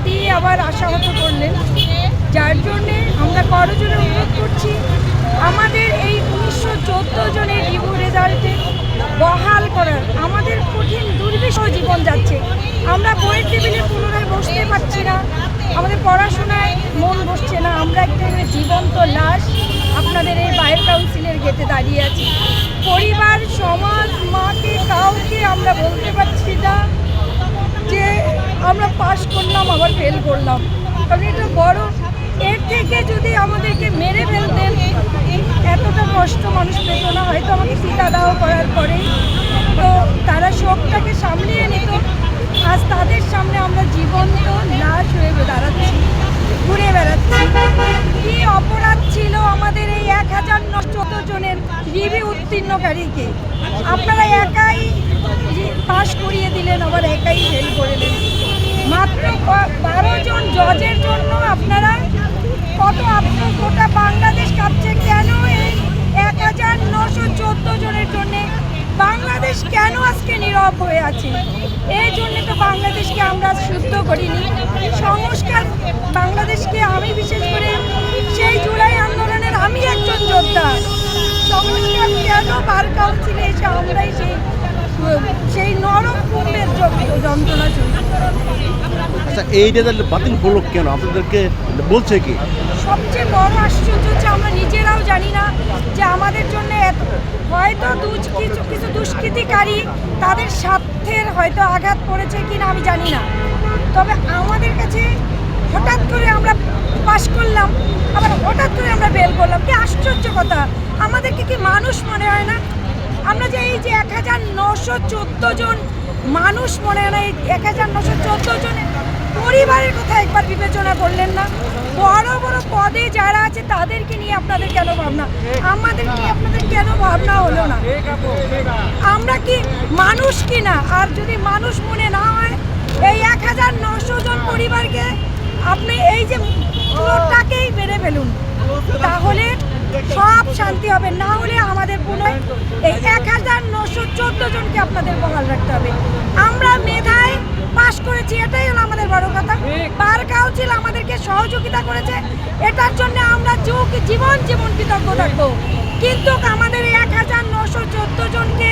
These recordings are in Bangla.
দিয়ে আবার আশাহত করলেন, যার জন্যে আমরা করজোড়ে অনুরোধ করছি আমাদের এই 1914 জনের রিভিউ রেজাল্টে বহাল করার। আমাদের কঠিন দুর্বিষহ জীবন যাচ্ছে, আমরা বইয়ের টেবিলে পুনরায় বসতে পারছি না, আমাদের পড়াশোনায় মন বসছে না, আমরা একটা জীবন্ত লাশ আপনাদের এই বায়ের কাউন্সিলের গেটে দাঁড়িয়ে আছি। পরিবার, সমাজ, মাকে কাউকে আমরা বলতে পারছি না যে আমরা পাস করলাম আবার ফেল করলাম, কারণ এটা বড়। এর থেকে যদি আমাদেরকে মেরে ফেলতেন এতটা কষ্ট মানুষ পেত না, হয়তো আমাকে পিতা দাহ করার পরে তো তারা শোকটাকে সামলিয়ে নিত। আজ তাদের সামনে আমরা জীবন্ত লাশ হয়ে দাঁড়াচ্ছি, ঘুরে বেড়াচ্ছি। কি অপরাধ ছিল আমাদের এই 1914 জনের রিভিউ উত্তীর্ণকারীকে আপনারা একাই পাস করিয়ে দিলেন, আবার একাই ফেল করে দিলেন। মাত্র 12 জন জজের জন্য আপনারা কত গোটা বাংলাদেশ কাঁপছে। কেন এই 1914 জনের জন্যে বাংলাদেশ কেন আজকে নীরব হয়ে আছে? এই জন্যে তো বাংলাদেশকে আমরা শুদ্ধ করিনি। সংস্কার বাংলাদেশকে, আমি বিশেষ করে সেই জুলাই আন্দোলনের আমি একজন যোদ্ধা, সংস্কার কেন বার কাউন্সিলে এসে আমরাই সেই নরম কুম্ভের যন্ত্রণা শুনি। আচ্ছা, এই রেজাল্ট বাতিল হলো কেন? আপনাদেরকে বলছে কি? সবচেয়ে বড় আশ্চর্য হচ্ছে আমরা নিজেরাও জানি না যে আমাদের জন্য হয়তো কিছু দুষ্কৃতিকারী তাদের স্বার্থের হয়তো আঘাত পড়েছে কিনা আমি জানি না, তবে আমাদের কাছে হঠাৎ করে আমরা পাশ করলাম, আবার হঠাৎ করে আমরা ফেল করলাম। কি আশ্চর্য কথা! আমাদেরকে কি মানুষ মনে হয় না? আমরা যে এই যে 1914 জন মানুষ মনে হয় না, এই 1914 জনের পরিবারের কথা একবার বিবেচনা করলেন না? বড় বড় পদে যারা আছে তাদেরকে নিয়ে আপনাদের কেন ভাবনা, আমাদের নিয়ে আপনাদের কেন ভাবনা হলো না? আমরা কি মানুষ কি না? আর যদি মানুষ মনে না হয় এই 1900 জন পরিবারকে আপনি এই যে পুরোটাকেই মেরে ফেলুন, তাহলে সব শান্তি হবে। না হলে আমাদের পুনরায় এই 1914 জনকে আপনাদের বহাল রাখতে হবে। আমরা মেধায় পাশ করেছি, এটাই হলো আমাদের বড় কথা। বার কাউন্সিল আমাদেরকে সহযোগিতা করেছে, এটার জন্য আমরা জীবন কৃতজ্ঞ থাকবো। কিন্তু আমাদের এই 1914 জনকে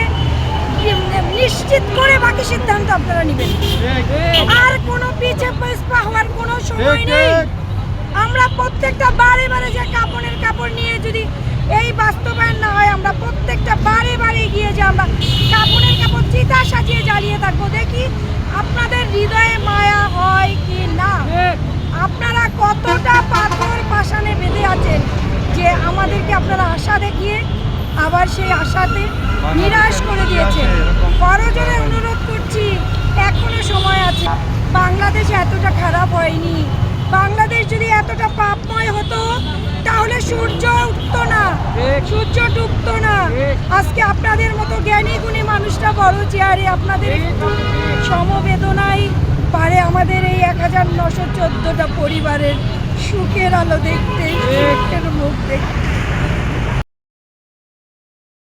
নিশ্চিত করে বাকি সিদ্ধান্ত আপনারা নেবেন। আর কোনো পিছপা হওয়ার কোনো সময় নেই। আমরা প্রত্যেকটা বারে যে কাপড় নিয়ে যদি এই বাস্তবায়ন না হয়, আমরা প্রত্যেকটা বারে গিয়ে যে আমরা কাপড় চিতা সাজিয়ে জ্বালিয়ে থাকবো। দেখি আপনাদের হৃদয়ে মায়া হয় কি না, আপনারা কতটা পাথর পাষাণে বেঁধে আছেন যে আমাদেরকে আপনারা আশা দেখিয়ে আবার সেই আশাতে নিরাশ করে দিয়েছেন। করজোড়ে অনুরোধ করছি, এখনো সময় আছে। বাংলাদেশ এতটা খারাপ হয়নি। বাংলাদেশ যদি এতটা পাপময় হতো তাহলে সূর্য উঠতো না, সূর্য ডুবতো না। আজকে আপনাদের মতো জ্ঞানী গুণী মানুষরা বড় চেয়ারে আপনাদের একটু সমবেদনায় পারে আমাদের এই 1914টা পরিবারের সুখের আলো দেখতে, সুখের মুখ দেখতে।